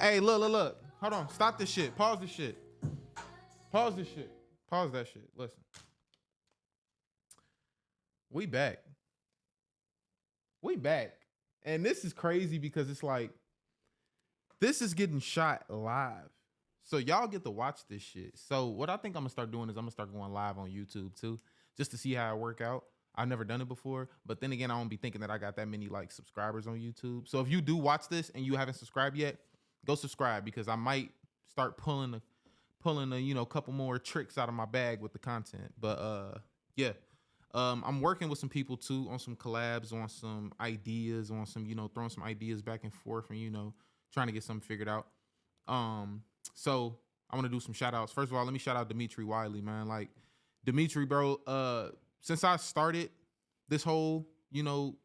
Hey, look. Hold on. Stop this shit. Pause this shit. Pause this shit. Pause that shit. Listen. We back. We back. And this is crazy because it's like, this is getting shot live. So y'all get to watch this shit. So what I think I'm gonna start doing is I'm gonna start going live on YouTube too, just to see how it work out. I've never done it before, but then again, I won't be thinking that I got that many like subscribers on YouTube. So if you do watch this and you haven't subscribed yet, go subscribe because I might start pulling a couple more tricks out of my bag with the content. But yeah. I'm working with some people too on some collabs, on some ideas, on some, throwing some ideas back and forth and, trying to get something figured out. So I want to do some shout outs. First of all, let me shout out Dimitri Wiley, man. Like Dimitri, bro, since I started this whole,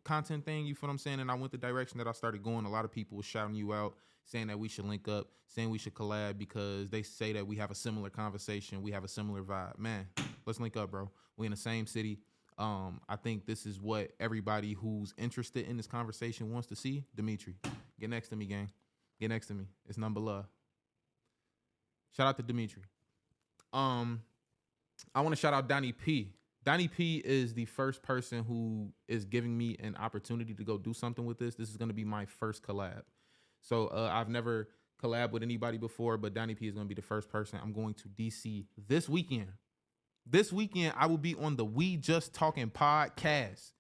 content thing, you feel what I'm saying? And I went the direction that I started going. A lot of people were shouting you out, saying that we should link up, saying we should collab because they say that we have a similar conversation. We have a similar vibe. Man, let's link up, bro. We in the same city. I think this is what everybody who's interested in this conversation wants to see. Dimitri, get next to me, gang. Get next to me. It's number love. Shout out to Dimitri. I want to shout out Donnie P. Donnie P is the first person who is giving me an opportunity to go do something with this. This is going to be my first collab. So I've never collabed with anybody before, but Donnie P is going to be the first person. I'm going to DC this weekend. This weekend, I will be on the We Just Talking podcast.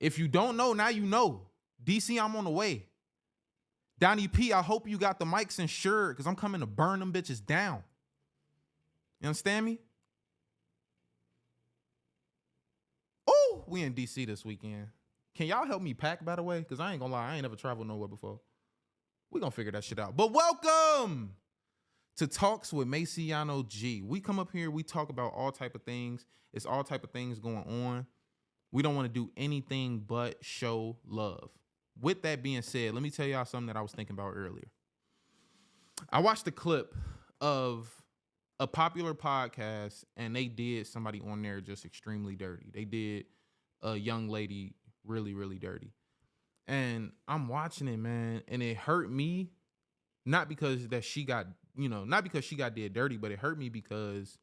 If you don't know, now you know. DC, I'm on the way. Donnie P, I hope you got the mics insured because I'm coming to burn them bitches down. You understand me? Oh, we in DC this weekend. Can y'all help me pack, by the way? Because I ain't gonna lie, I ain't never traveled nowhere before. We gonna figure that shit out. But welcome to Talks with Masionoo G. We come up here, we talk about all type of things. It's all type of things going on. We don't want to do anything but show love. With that being said, let me tell y'all something that I was thinking about earlier. I watched a clip of a popular podcast, and they did somebody on there just extremely dirty. They did a young lady really, really dirty. And I'm watching it, man, and it hurt me, not because that she got, not because she got did dirty, but it hurt me because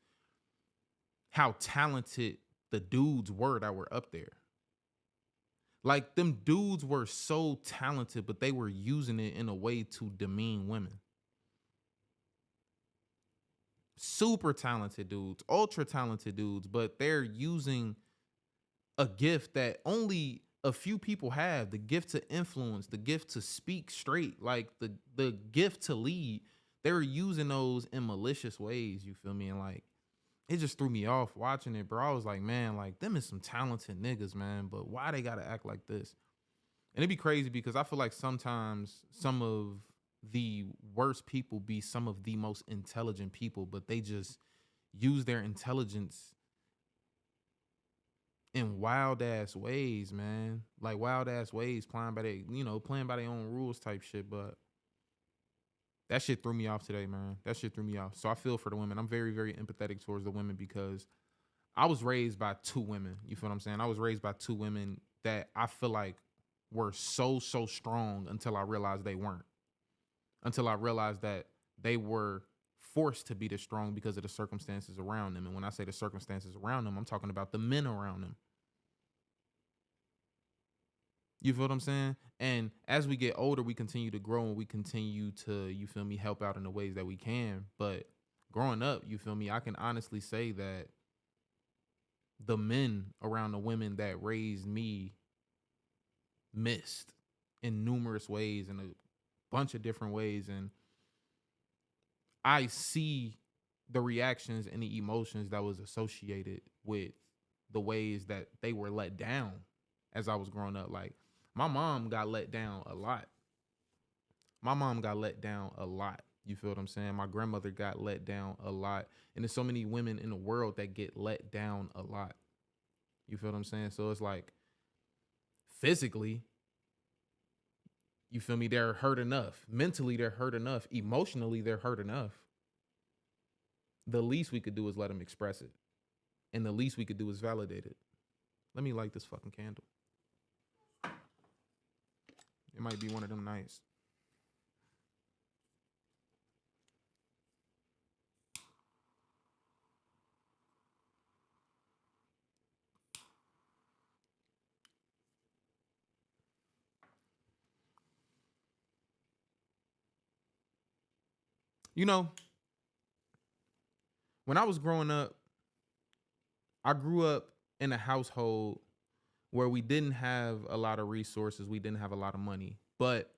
how talented the dudes were that were up there. Like, them dudes were so talented, but they were using it in a way to demean women. Super talented dudes, ultra talented dudes, but they're using a gift that only a few people have, the gift to influence, the gift to speak straight, like the gift to lead. They were using those in malicious ways, you feel me? And like, it just threw me off watching it, bro. I was like, man, like, them is some talented niggas, man, but why they gotta act like this? And it'd be crazy because I feel like sometimes some of the worst people be some of the most intelligent people, but they just use their intelligence in wild ass ways, man. Like wild ass ways, playing by their own rules type shit. But that shit threw me off today, man. That shit threw me off. So I feel for the women. I'm very, very empathetic towards the women because I was raised by two women. You feel what I'm saying? I was raised by two women that I feel like were so strong until I realized they weren't. Until I realized that they were forced to be this strong because of the circumstances around them. And when I say the circumstances around them, I'm talking about the men around them. You feel what I'm saying? And as we get older, we continue to grow and we continue to, you feel me, help out in the ways that we can. But growing up, you feel me, I can honestly say that the men around the women that raised me missed in numerous ways, in a bunch of different ways. And I see the reactions and the emotions that was associated with the ways that they were let down as I was growing up. Like, my mom got let down a lot. My mom got let down a lot. You feel what I'm saying? My grandmother got let down a lot. And there's so many women in the world that get let down a lot. You feel what I'm saying? So it's like, physically, you feel me, they're hurt enough. Mentally, they're hurt enough. Emotionally, they're hurt enough. The least we could do is let them express it. And the least we could do is validate it. Let me light this fucking candle. It might be one of them nights. You know, when I was growing up, I grew up in a household where we didn't have a lot of resources, we didn't have a lot of money, but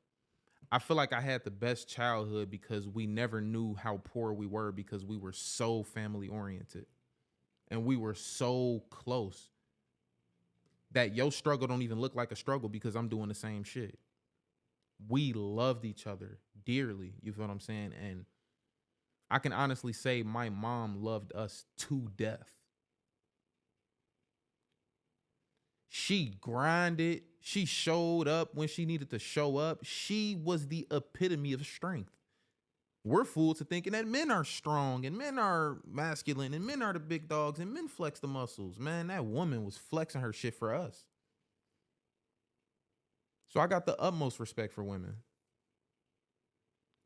I feel like I had the best childhood because we never knew how poor we were because we were so family oriented and we were so close that your struggle don't even look like a struggle because I'm doing the same shit. We loved each other dearly. You feel what I'm saying? And I can honestly say my mom loved us to death. She grinded. She showed up when she needed to show up. She was the epitome of strength. We're fooled to thinking that men are strong and men are masculine and men are the big dogs and men flex the muscles. Man, that woman was flexing her shit for us. So I got the utmost respect for women.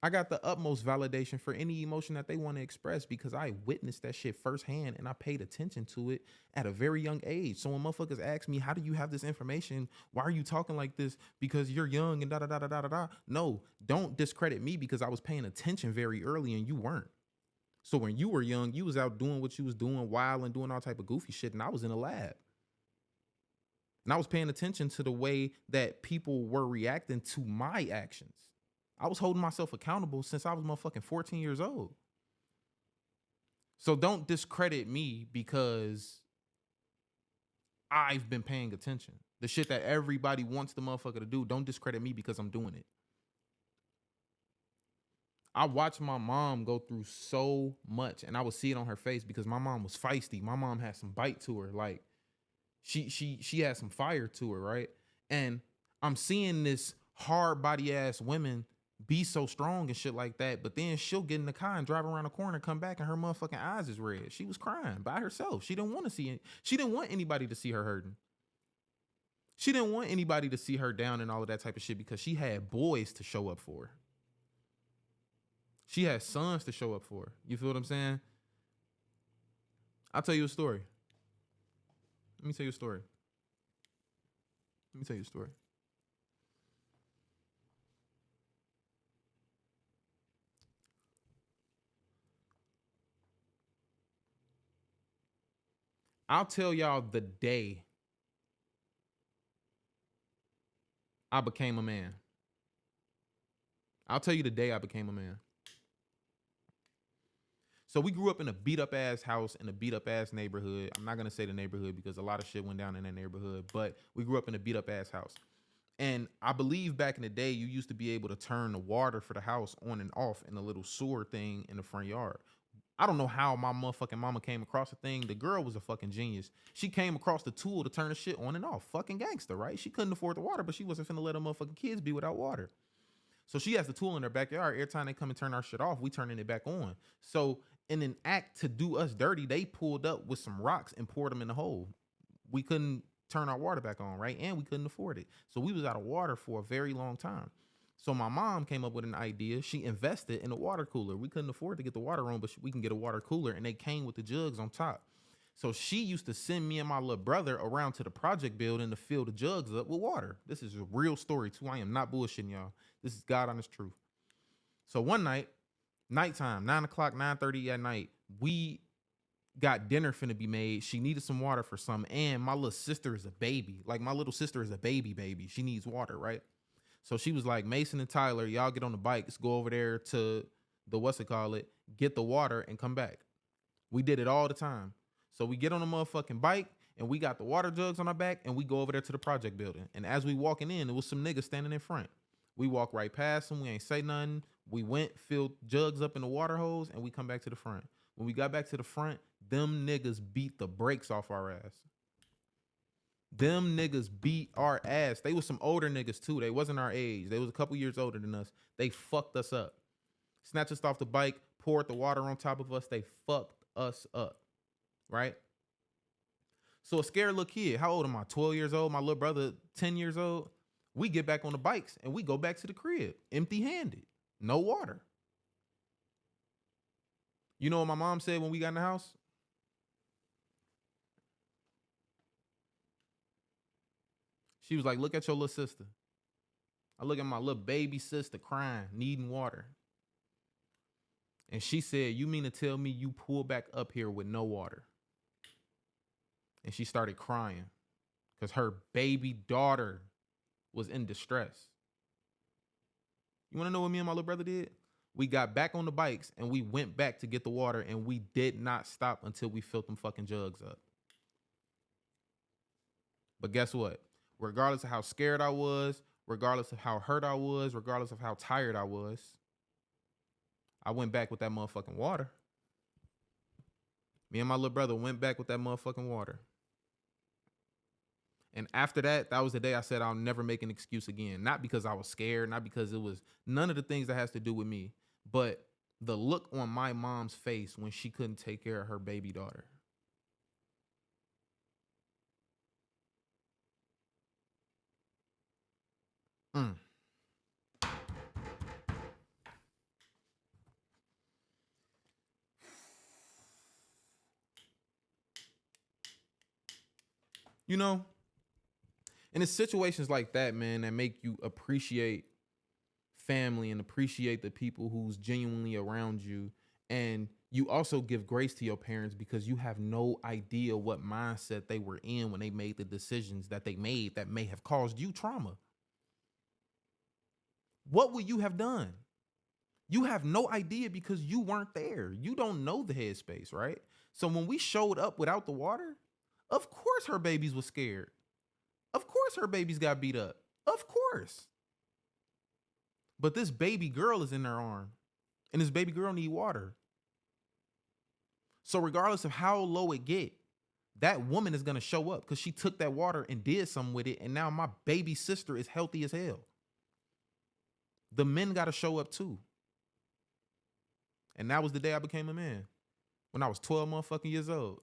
I got the utmost validation for any emotion that they want to express because I witnessed that shit firsthand and I paid attention to it at a very young age. So when motherfuckers ask me, how do you have this information? Why are you talking like this? Because you're young and da da da da da da da. No, don't discredit me because I was paying attention very early and you weren't. So when you were young, you was out doing what you was doing, wild and doing all type of goofy shit, and I was in a lab. And I was paying attention to the way that people were reacting to my actions. I was holding myself accountable since I was motherfucking 14 years old. So don't discredit me because I've been paying attention. The shit that everybody wants the motherfucker to do, don't discredit me because I'm doing it. I watched my mom go through so much and I would see it on her face because my mom was feisty. My mom had some bite to her. Like she had some fire to her, right? And I'm seeing this hard body ass women be so strong and shit like that, but then she'll get in the car and drive around the corner, come back, and her motherfucking eyes is red. She was crying by herself. She didn't want to see it. She didn't want anybody to see her hurting. She didn't want anybody to see her down and all of that type of shit because she had boys to show up for. She had sons to show up for. You feel what I'm saying? I'll tell you a story. Let me tell you a story. Let me tell you a story. I'll tell y'all the day I became a man. I'll tell you the day I became a man. So we grew up in a beat up ass house in a beat up ass neighborhood. I'm not going to say the neighborhood because a lot of shit went down in that neighborhood, but we grew up in a beat up ass house. And I believe back in the day, you used to be able to turn the water for the house on and off in a little sewer thing in the front yard. I don't know how my motherfucking mama came across the thing. The girl was a fucking genius. She came across the tool to turn the shit on and off. Fucking gangster, right? She couldn't afford the water, but she wasn't finna let her motherfucking kids be without water. So she has the tool in her backyard. Every time they come and turn our shit off, we turning it back on. So in an act to do us dirty, they pulled up with some rocks and poured them in the hole. We couldn't turn our water back on, right? And we couldn't afford it. So we was out of water for a very long time. So my mom came up with an idea. She invested in a water cooler. We couldn't afford to get the water on, but we can get a water cooler, and they came with the jugs on top. So she used to send me and my little brother around to the project building to fill the jugs up with water. This is a real story too. I am not bullshitting y'all. This is God honest truth. So one night, nighttime, 9 o'clock, 9:30 at night, we got dinner finna be made. She needed some water for some, and my little sister is a baby. Like my little sister is a baby. She needs water, right? So she was like, Mason and Tyler, y'all get on the bikes, go over there to the get the water and come back. We did it all the time. So we get on a motherfucking bike and we got the water jugs on our back and we go over there to the project building. And as we walking in, there was some niggas standing in front. We walk right past them. We ain't say nothing. We went, filled jugs up in the water hose, and we come back to the front. When we got back to the front, them niggas beat the brakes off our ass. Them niggas beat our ass. They was some older niggas too. They wasn't our age. They was a couple years older than us. They fucked us up. Snatched us off the bike, poured the water on top of us. They fucked us up. Right? So a scared little kid, how old am I? 12 years old. My little brother, 10 years old. We get back on the bikes and we go back to the crib empty handed. No water. You know what my mom said when we got in the house? She was like, look at your little sister. I look at my little baby sister crying, needing water. And she said, "You mean to tell me you pulled back up here with no water?" And she started crying because her baby daughter was in distress. You want to know what me and my little brother did? We got back on the bikes and we went back to get the water, and we did not stop until we filled them fucking jugs up. But guess what? Regardless of how scared I was, regardless of how hurt I was, regardless of how tired I was, I went back with that motherfucking water. Me and my little brother went back with that motherfucking water. And after that, that was the day I said I'll never make an excuse again. Not because I was scared, not because it was none of the things that has to do with me, but the look on my mom's face when she couldn't take care of her baby daughter. Mm. You know, and it's situations like that, man, that make you appreciate family and appreciate the people who's genuinely around you. And you also give grace to your parents because you have no idea what mindset they were in when they made the decisions that they made that may have caused you trauma. What would you have done? You have no idea because you weren't there. You don't know the headspace, right? So when we showed up without the water, of course her babies was scared. Of course her babies got beat up. Of course. But this baby girl is in their arm, and this baby girl need water. So regardless of how low it get, that woman is gonna show up because she took that water and did something with it, and now my baby sister is healthy as hell. The men gotta show up too. And that was the day I became a man. When I was 12 motherfucking years old.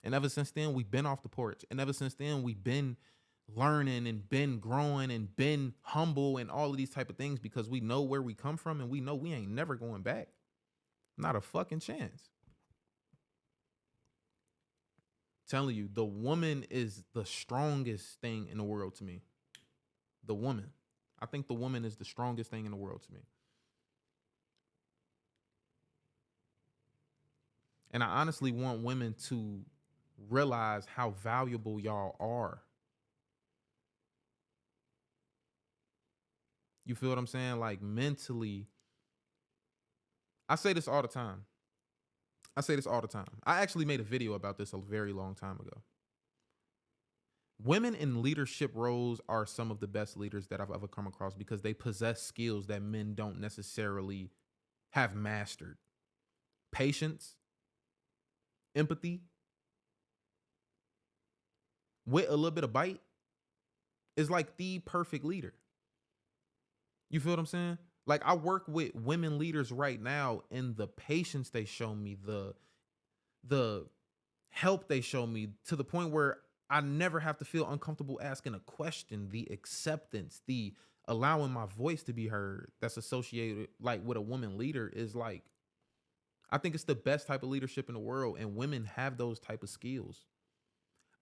And ever since then, we've been off the porch. And ever since then, we've been learning and been growing and been humble and all of these type of things because we know where we come from and we know we ain't never going back. Not a fucking chance. Telling you, the woman is the strongest thing in the world to me. The woman. I think the woman is the strongest thing in the world to me. And I honestly want women to realize how valuable y'all are. You feel what I'm saying? Like mentally, I say this all the time. I actually made a video about this a very long time ago. Women in leadership roles are some of the best leaders that I've ever come across because they possess skills that men don't necessarily have mastered. Patience, empathy, with a little bit of bite is like the perfect leader. You feel what I'm saying? Like I work with women leaders right now, and the patience they show me, the help they show me, to the point where I never have to feel uncomfortable asking a question, the acceptance, the allowing my voice to be heard that's associated like with a woman leader is like, I think it's the best type of leadership in the world, and women have those type of skills.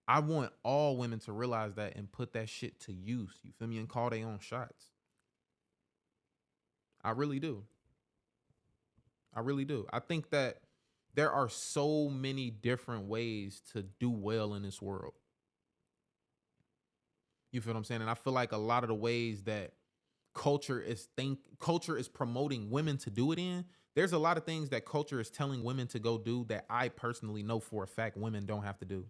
I want all women to realize that and put that shit to use. You feel me? And call their own shots. I really do. I really do. I think that there are so many different ways to do well in this world. You feel what I'm saying? And I feel like a lot of the ways that culture is promoting women to do it in, there's a lot of things that culture is telling women to go do that I personally know for a fact women don't have to do.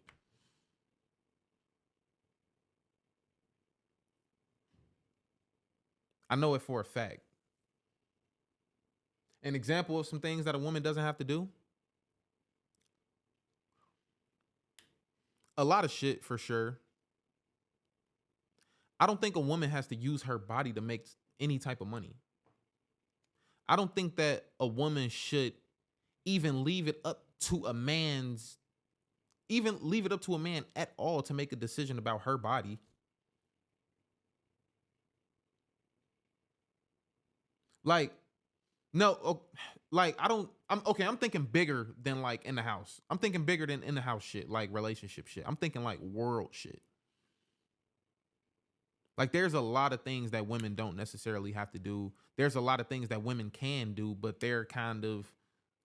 I know it for a fact. An example of some things that a woman doesn't have to do. A lot of shit for sure. I don't think a woman has to use her body to make any type of money. I don't think that a woman should even leave it up to a man's, even leave it up to a man at all to make a decision about her body. Like, no, like I don't, I'm okay. I'm thinking bigger than like in the house. I'm thinking bigger than in the house shit, like relationship shit. I'm thinking like world shit. Like there's a lot of things that women don't necessarily have to do. There's a lot of things that women can do, but they're kind of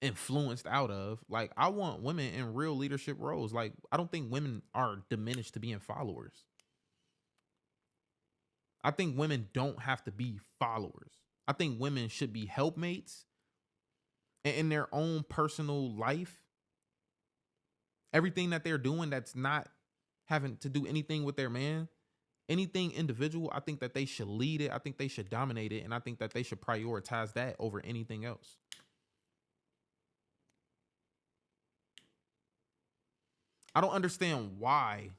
influenced out of. Like, I want women in real leadership roles. Like, I don't think women are diminished to being followers. I think women don't have to be followers. I think women should be helpmates in their own personal life. Everything that they're doing that's not having to do anything with their man, anything individual, I think that they should lead it. I think they should dominate it. And I think that they should prioritize that over anything else. I don't understand why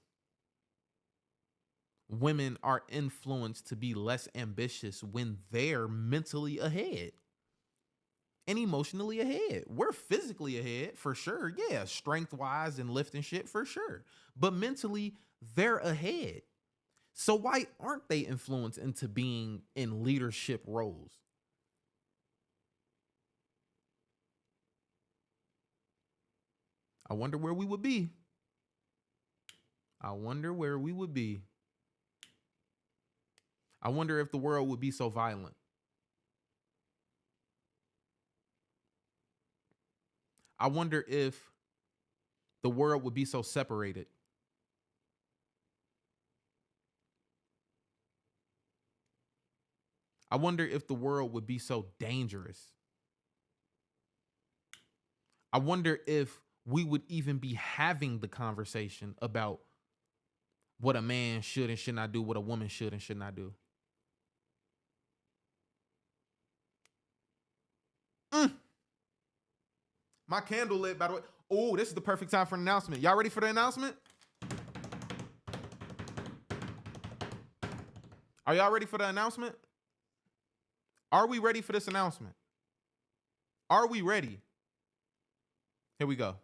women are influenced to be less ambitious when they're mentally ahead and emotionally ahead. We're physically ahead for sure. Yeah, strength wise and lifting shit for sure. But mentally, they're ahead. So why aren't they influenced into being in leadership roles? I wonder where we would be. I wonder where we would be. I wonder if the world would be so violent. I wonder if the world would be so separated. I wonder if the world would be so dangerous. I wonder if we would even be having the conversation about what a man should and should not do, what a woman should and should not do. Mm. My candle lit, by the way. Oh, this is the perfect time for an announcement. Y'all ready for the announcement? Are y'all ready for the announcement? Are we ready for this announcement? Are we ready? Here we go.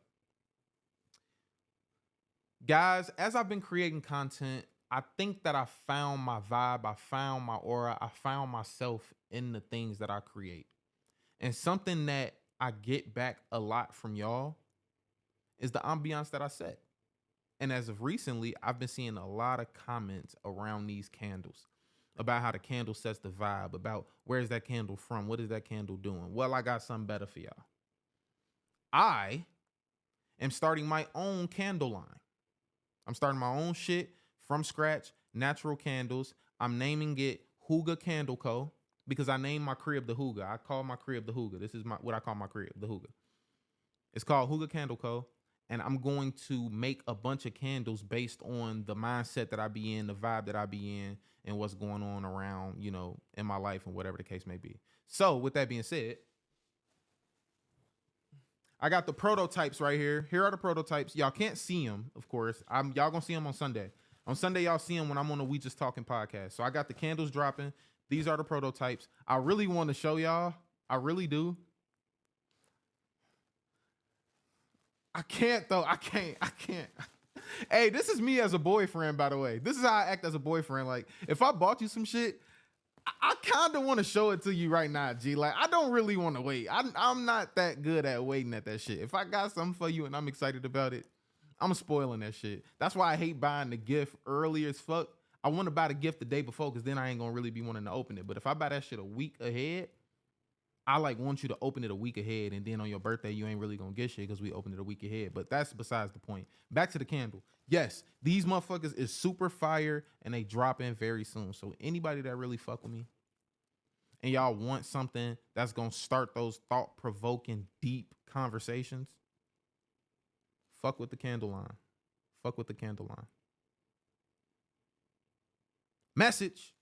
Guys, as I've been creating content, I think that I found my vibe, I found my aura, I found myself in the things that I create. And something that I get back a lot from y'all is the ambiance that I set. And as of recently, I've been seeing a lot of comments around these candles about how the candle sets the vibe, about where's that candle from? What is that candle doing? Well, I got something better for y'all. I am starting my own candle line. I'm starting my own shit from scratch, natural candles. I'm naming it Hooga Candle Co. because I named my crib the Hooga. I call my crib the Hooga. This is what I call my crib, the Hooga. It's called Hooga Candle Co. And I'm going to make a bunch of candles based on the mindset that I be in, the vibe that I be in, and what's going on around, you know, in my life and whatever the case may be. So with that being said, I got the prototypes right here. Here are the prototypes. Y'all can't see them, of course. Y'all gonna see them on Sunday. On Sunday, y'all see them when I'm on the We Just Talking podcast. So I got the candles dropping. These are the prototypes. I really want to show y'all. I really do. I can't though. I can't. Hey, this is me as a boyfriend, by the way. This is how I act as a boyfriend. Like, if I bought you some shit, I kind of want to show it to you right now, G. Like, I don't really want to wait. I'm not that good at waiting at that shit. If I got something for you and I'm excited about it, I'm spoiling that shit. That's why I hate buying the gift early as fuck. I want to buy the gift the day before because then I ain't going to really be wanting to open it. But if I buy that shit a week ahead, I like want you to open it a week ahead, and then on your birthday, you ain't really gonna get shit because we opened it a week ahead. But that's besides the point. Back to the candle. Yes, these motherfuckers is super fire, and they drop in very soon. So anybody that really fuck with me, and y'all want something that's gonna start those thought-provoking, deep conversations, fuck with the candle line. Fuck with the candle line. Message.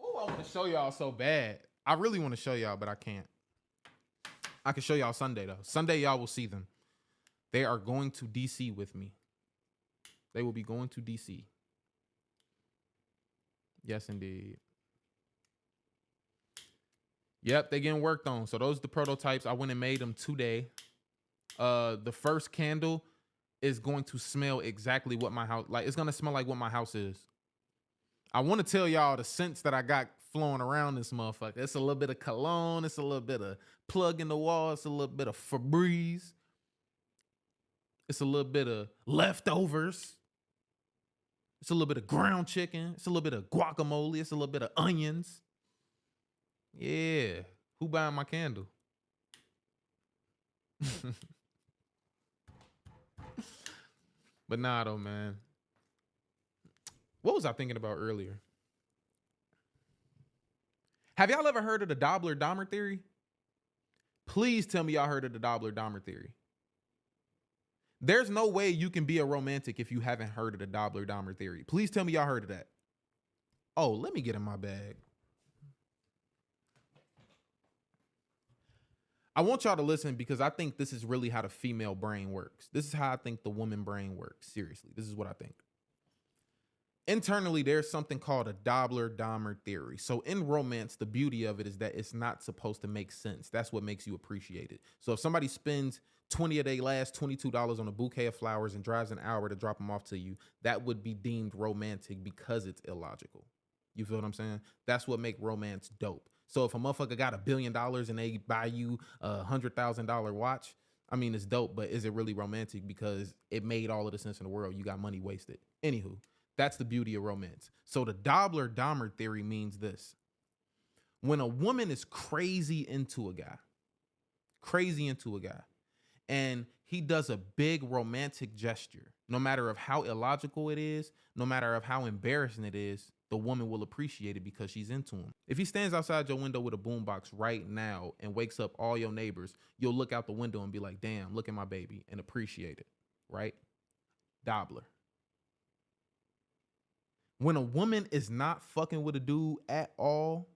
Oh, I want to show y'all so bad. I really want to show y'all, but I can't. I can show y'all Sunday, though. Sunday, y'all will see them. They are going to DC with me. They will be going to DC. Yes, indeed. Yep, they getting worked on. So those are the prototypes. I went and made them today. The first candle is going to smell exactly what my house, like it's going to smell like what my house is. I want to tell y'all the scents that I got flowing around this motherfucker. It's a little bit of cologne. It's a little bit of plug in the wall. It's a little bit of Febreze. It's a little bit of leftovers. It's a little bit of ground chicken. It's a little bit of guacamole. It's a little bit of onions. Yeah. Who buying my candle? But nah, though, man. What was I thinking about earlier? Have y'all ever heard of the Doppler-Dahmer theory? Please tell me y'all heard of the Doppler-Dahmer theory. There's no way you can be a romantic if you haven't heard of the Doppler-Dahmer theory. Please tell me y'all heard of that. Oh, let me get in my bag. I want y'all to listen because I think this is really how the female brain works. This is how I think the woman brain works. Seriously, this is what I think. Internally, there's something called a Doppler-Dahmer theory. So in romance, the beauty of it is that it's not supposed to make sense. That's what makes you appreciate it. So if somebody spends 20 of their last $22 on a bouquet of flowers and drives an hour to drop them off to you, that would be deemed romantic because it's illogical. You feel what I'm saying? That's what make romance dope. So if a motherfucker got $1 billion and they buy you a $100,000 watch, I mean, it's dope, but is it really romantic because it made all of the sense in the world? You got money wasted. Anywho, that's the beauty of romance. So the Doppler-Dahmer theory means this. When a woman is crazy into a guy, and he does a big romantic gesture, no matter of how illogical it is, no matter of how embarrassing it is, the woman will appreciate it because she's into him. If he stands outside your window with a boombox right now and wakes up all your neighbors, you'll look out the window and be like, damn, look at my baby, and appreciate it, right? Doppler. When a woman is not fucking with a dude at all,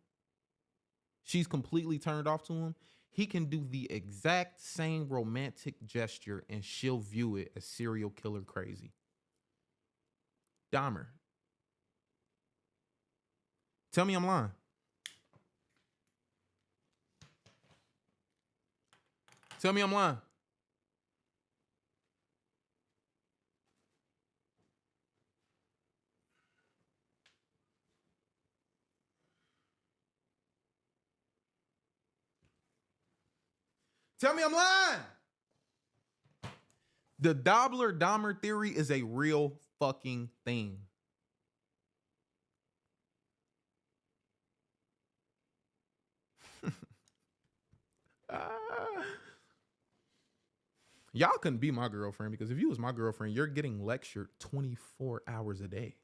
she's completely turned off to him, he can do the exact same romantic gesture and she'll view it as serial killer crazy. Dahmer. Tell me I'm lying. Tell me I'm lying. Tell me I'm lying. The Doppler-Dahmer theory is a real fucking thing. Y'all couldn't be my girlfriend because if you was my girlfriend, you're getting lectured 24 hours a day.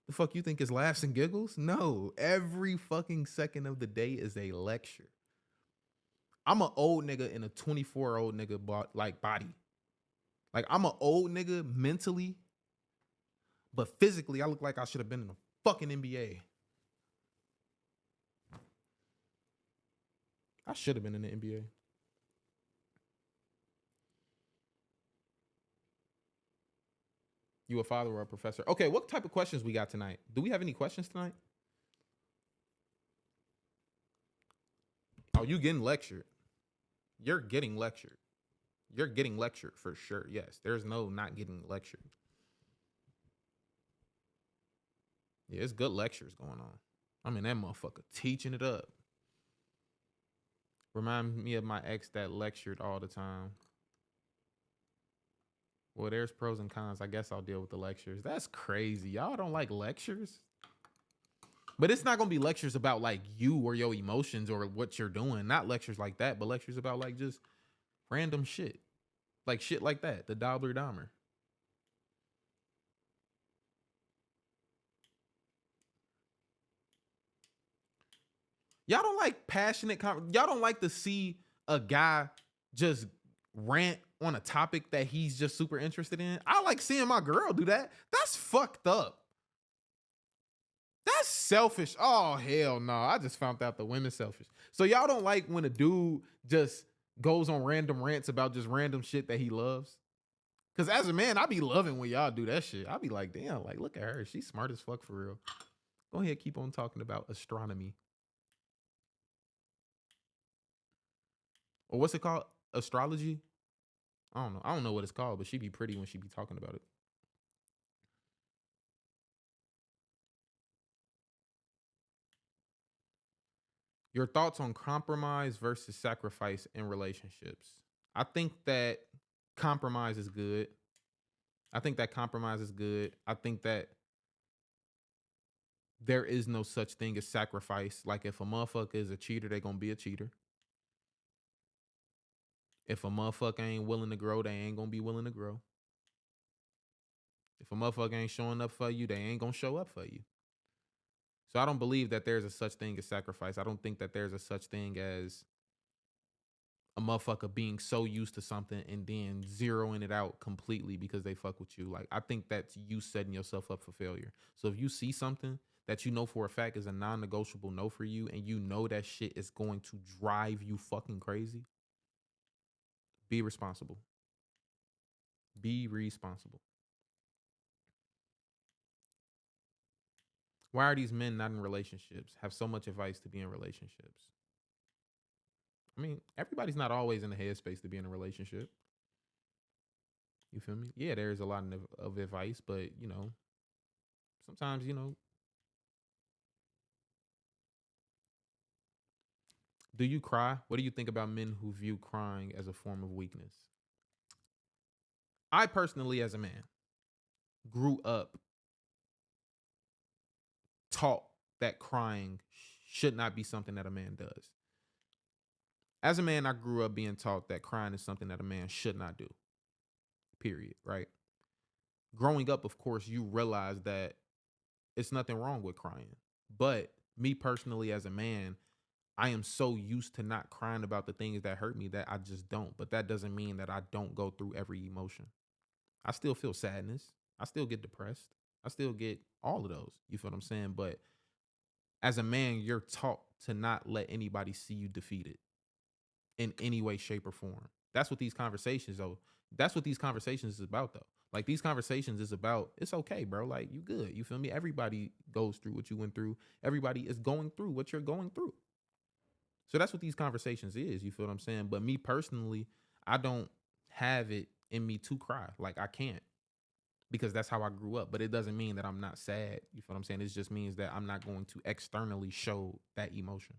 The fuck you think is laughs and giggles? No, every fucking second of the day is a lecture. I'm an old nigga in a 24-year-old nigga body. Like I'm an old nigga mentally, but physically I look like I should have been in the fucking NBA. I should have been in the NBA. You a father or a professor? Okay, what type of questions we got tonight? Do we have any questions tonight? Oh, you getting lectured. You're getting lectured. You're getting lectured for sure. Yes, there's no not getting lectured. Yeah, it's good lectures going on. I mean, that motherfucker teaching it up. Remind me of my ex that lectured all the time. Well, there's pros and cons. I guess I'll deal with the lectures. That's crazy. Y'all don't like lectures? But it's not going to be lectures about like you or your emotions or what you're doing. Not lectures like that, but lectures about like just random shit. Like shit like that. The Doppler-Dahmer. Y'all don't like passionate y'all don't like to see a guy just rant on a topic that he's just super interested in. I like seeing my girl do that. That's fucked up. That's selfish. Oh hell no. I just found out the women's selfish. So y'all don't like when a dude just goes on random rants about just random shit that he loves? Cause as a man, I be loving when y'all do that shit. I be like, damn, like look at her. She's smart as fuck for real. Go ahead, keep on talking about astronomy. Or what's it called? Astrology? I don't know. I don't know what it's called, but she be pretty when she be talking about it. Your thoughts on compromise versus sacrifice in relationships. I think that compromise is good. I think that compromise is good. I think that there is no such thing as sacrifice. Like if a motherfucker is a cheater, they gonna be a cheater. If a motherfucker ain't willing to grow, they ain't gonna be willing to grow. If a motherfucker ain't showing up for you, they ain't gonna show up for you. So I don't believe that there's a such thing as sacrifice. I don't think that there's a such thing as a motherfucker being so used to something and then zeroing it out completely because they fuck with you. Like, I think that's you setting yourself up for failure. So if you see something that you know for a fact is a non-negotiable no for you, and you know that shit is going to drive you fucking crazy, be responsible. Be responsible. Why are these men not in relationships? Have so much advice to be in relationships. I mean, everybody's not always in the headspace to be in a relationship. You feel me? Yeah, there's a lot of advice, but you know, sometimes, you know, do you cry? What do you think about men who view crying as a form of weakness? I personally, as a man, grew up taught that crying should not be something that a man does. As a man, I grew up being taught that crying is something that a man should not do. Period. Right? Growing up, of course, you realize that it's nothing wrong with crying. But me personally, as a man, I am so used to not crying about the things that hurt me that I just don't. But that doesn't mean that I don't go through every emotion. I still feel sadness. I still get depressed. I still get all of those. You feel what I'm saying? But as a man, you're taught to not let anybody see you defeated in any way, shape, or form. That's what these conversations, though. That's what these conversations is about, though. Like, these conversations is about, it's okay, bro. Like, you good. You feel me? Everybody goes through what you went through. Everybody is going through what you're going through. So that's what these conversations is. You feel what I'm saying? But me personally, I don't have it in me to cry. Like, I can't, because that's how I grew up. But it doesn't mean that I'm not sad. You feel what I'm saying? It just means that I'm not going to externally show that emotion.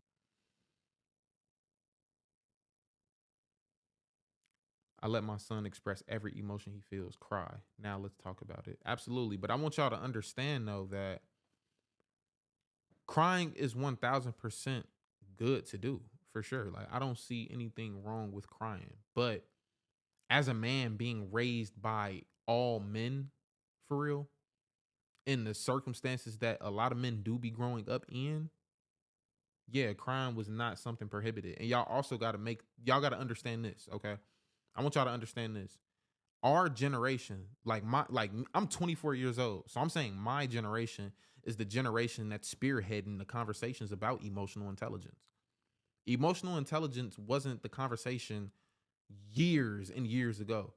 I let my son express every emotion he feels, cry. Now let's talk about it. Absolutely. But I want y'all to understand, though, that crying is 1000% good to do, for sure. Like, I don't see anything wrong with crying. But as a man being raised by all men, for real, in the circumstances that a lot of men do be growing up in, yeah, crime was not something prohibited. And y'all also y'all got to understand this, okay? I want y'all to understand this. Our generation, I'm 24 years old. So I'm saying my generation is the generation that's spearheading the conversations about emotional intelligence. Emotional intelligence wasn't the conversation years and years ago.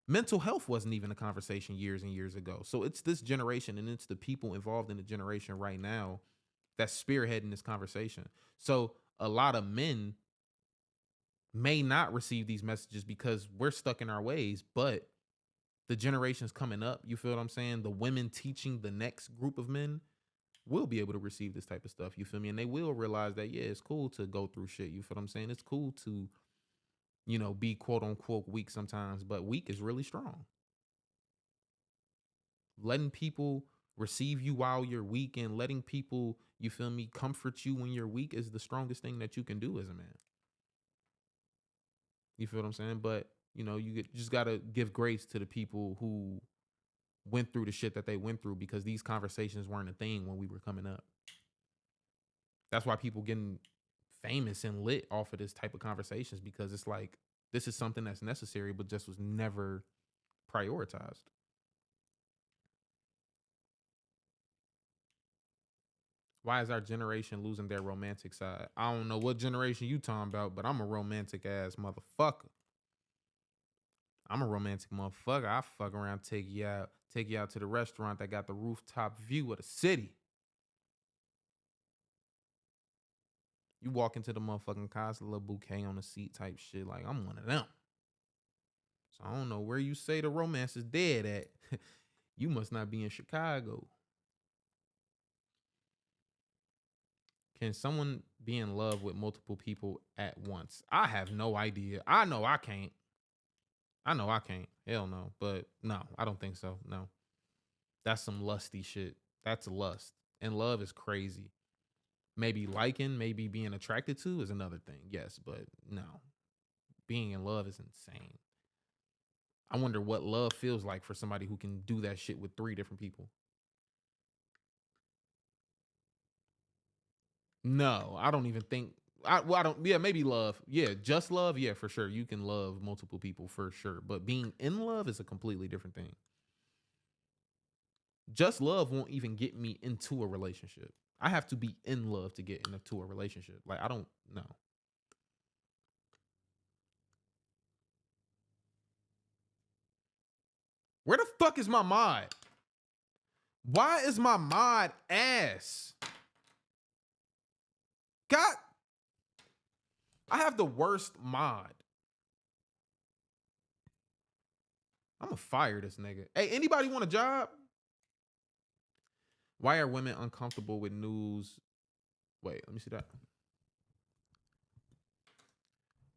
Mental health wasn't even a conversation years and years ago. So it's this generation, and it's the people involved in the generation right now that's spearheading this conversation. So a lot of men may not receive these messages because we're stuck in our ways, but the generations coming up, you feel what I'm saying? The women teaching the next group of men will be able to receive this type of stuff. You feel me? And they will realize that, yeah, it's cool to go through shit. You feel what I'm saying? It's cool to, you know, be quote unquote weak sometimes, but weak is really strong. Letting people receive you while you're weak and letting people, you feel me, comfort you when you're weak is the strongest thing that you can do as a man. You feel what I'm saying? But, you know, just got to give grace to the people who went through the shit that they went through, because these conversations weren't a thing when we were coming up. That's why people getting famous and lit off of this type of conversations, because it's like, this is something that's necessary, but just was never prioritized. Why is our generation losing their romantic side? I don't know what generation you talking about, but I'm a romantic ass motherfucker. I'm a romantic motherfucker. I fuck around, take you out to the restaurant that got the rooftop view of the city. You walk into the motherfucking casa, little bouquet on the seat type shit. Like, I'm one of them. So I don't know where you say the romance is dead at. You must not be in Chicago. Can someone be in love with multiple people at once? I have no idea. I know I can't. Hell no. But no, I don't think so. No. That's some lusty shit. That's lust. And love is crazy. Maybe liking, maybe being attracted to is another thing. Yes, but no. Being in love is insane. I wonder what love feels like for somebody who can do that shit with 3 different people. No, I don't even think. I don't. Yeah, maybe love. Yeah, just love. Yeah, for sure. You can love multiple people for sure. But being in love is a completely different thing. Just love won't even get me into a relationship. I have to be in love to get into a relationship. Like, I don't know. Where the fuck is my mod? Why is my mod ass? God, I have the worst mod. I'm gonna fire this nigga. Hey, anybody want a job? Why are women uncomfortable with news? Wait, let me see that.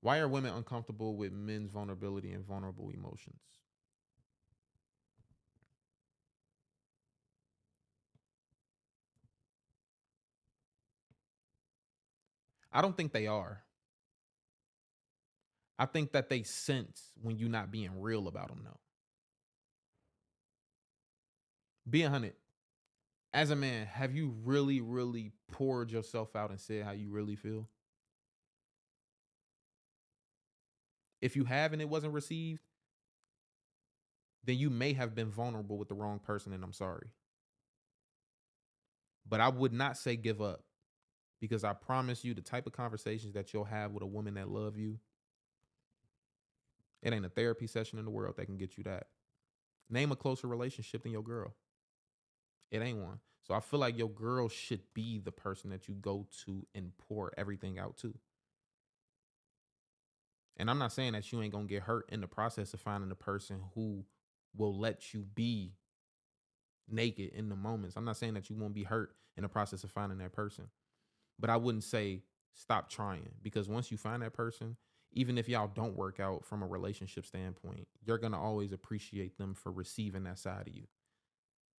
Why are women uncomfortable with men's vulnerability and vulnerable emotions? I don't think they are. I think that they sense when you're not being real about them, though. Be 100. As a man, have you really, really poured yourself out and said how you really feel? If you have and it wasn't received, then you may have been vulnerable with the wrong person, and I'm sorry. But I would not say give up, because I promise you the type of conversations that you'll have with a woman that love you, it ain't a therapy session in the world that can get you that. Name a closer relationship than your girl. It ain't one. So I feel like your girl should be the person that you go to and pour everything out to. And I'm not saying that you ain't gonna get hurt in the process of finding a person who will let you be naked in the moments. I'm not saying that you won't be hurt in the process of finding that person. But I wouldn't say stop trying, because once you find that person, even if y'all don't work out from a relationship standpoint, you're gonna always appreciate them for receiving that side of you.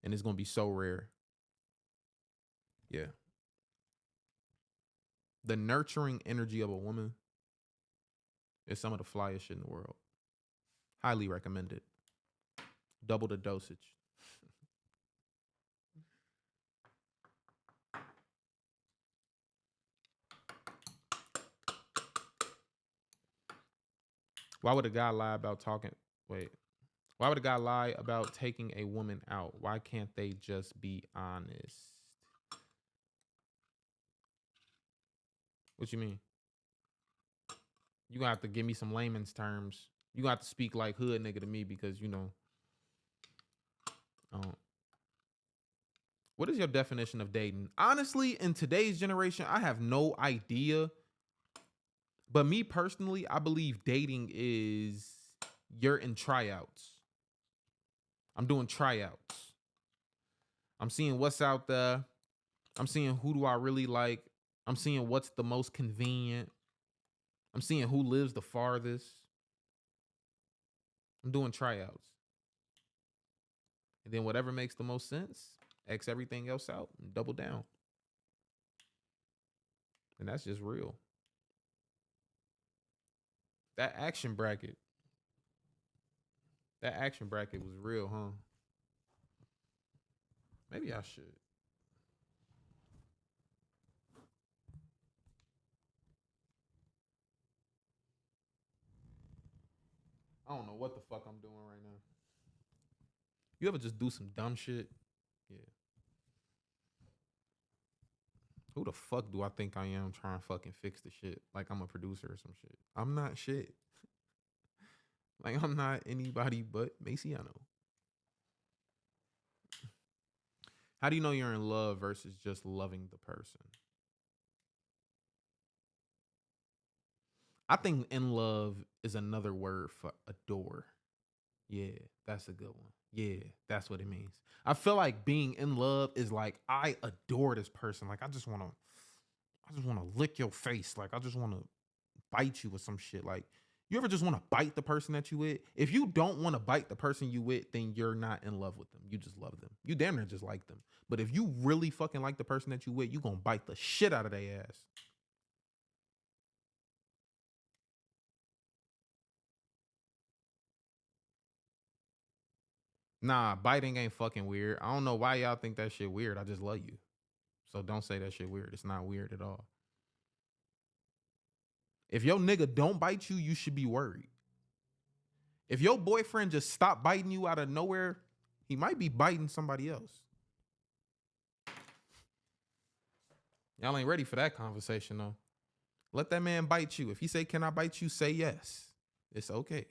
And it's gonna be so rare. Yeah. The nurturing energy of a woman is some of the flyest shit in the world. Highly recommended. Double the dosage. Why would a guy lie about talking? Wait. Why would a guy lie about taking a woman out? Why can't they just be honest? What you mean? You gonna have to give me some layman's terms. You gonna have to speak like hood nigga to me, because um, what is your definition of dating? Honestly, in today's generation, I have no idea. But me personally, I believe dating is you're in tryouts. I'm doing tryouts. I'm seeing what's out there. I'm seeing who do I really like. I'm seeing what's the most convenient. I'm seeing who lives the farthest. I'm doing tryouts. And then whatever makes the most sense, X everything else out and double down. And that's just real. That action bracket. That action bracket was real, huh? Maybe I should. I don't know what the fuck I'm doing right now. You ever just do some dumb shit? Yeah. Who the fuck do I think I am trying to fucking fix the shit? Like I'm a producer or some shit. I'm not shit. Like I'm not anybody but Masionoo. How do you know you're in love versus just loving the person? I think in love is another word for adore. Yeah, that's a good one. Yeah, that's what it means. I feel like being in love is like I adore this person. Like I just wanna lick your face. Like I just wanna bite you with some shit. Like You ever just want to bite the person that you with? If you don't want to bite the person you with, then you're not in love with them. You just love them. You damn near just like them. But if you really fucking like the person that you with, you gonna bite the shit out of their ass. Nah, biting ain't fucking weird. I don't know why y'all think that shit weird. I just love you. So don't say that shit weird. It's not weird at all. If your nigga don't bite you, you should be worried. If your boyfriend just stopped biting you out of nowhere, he might be biting somebody else. Y'all ain't ready for that conversation though. Let that man bite you. If he say, "Can I bite you?" say yes. It's okay.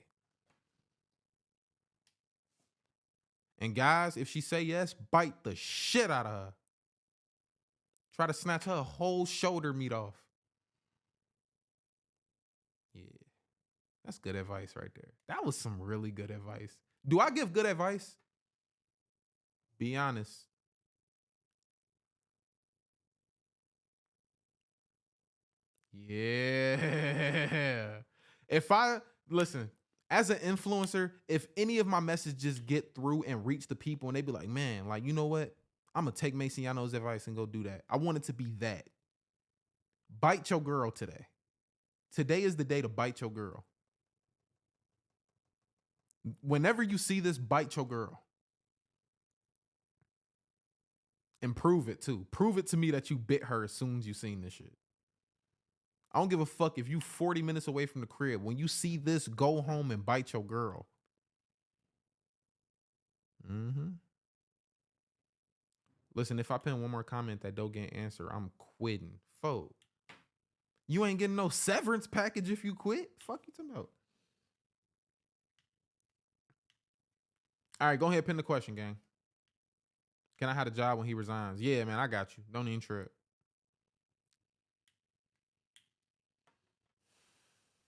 And guys, if she say yes, bite the shit out of her. Try to snatch her whole shoulder meat off. Yeah. That's good advice right there. That was some really good advice. Do I give good advice? Be honest. Yeah. If I listen, as an influencer, if any of my messages get through and reach the people and they be like, man, like, you know what? I'm gonna take Masionoo's advice and go do that. I want it to be that. Bite your girl today. Today is the day to bite your girl. Whenever you see this, bite your girl. And prove it too. Prove it to me that you bit her as soon as you seen this shit. I don't give a fuck if you 40 minutes away from the crib. When you see this, go home and bite your girl. Mm-hmm. Listen, if I pin one more comment that don't get answered, I'm quitting. Folk. You ain't getting no severance package if you quit. Fuck you talking about. All right, go ahead, pin the question, gang. Can I have a job when he resigns? Yeah, man, I got you. Don't even trip.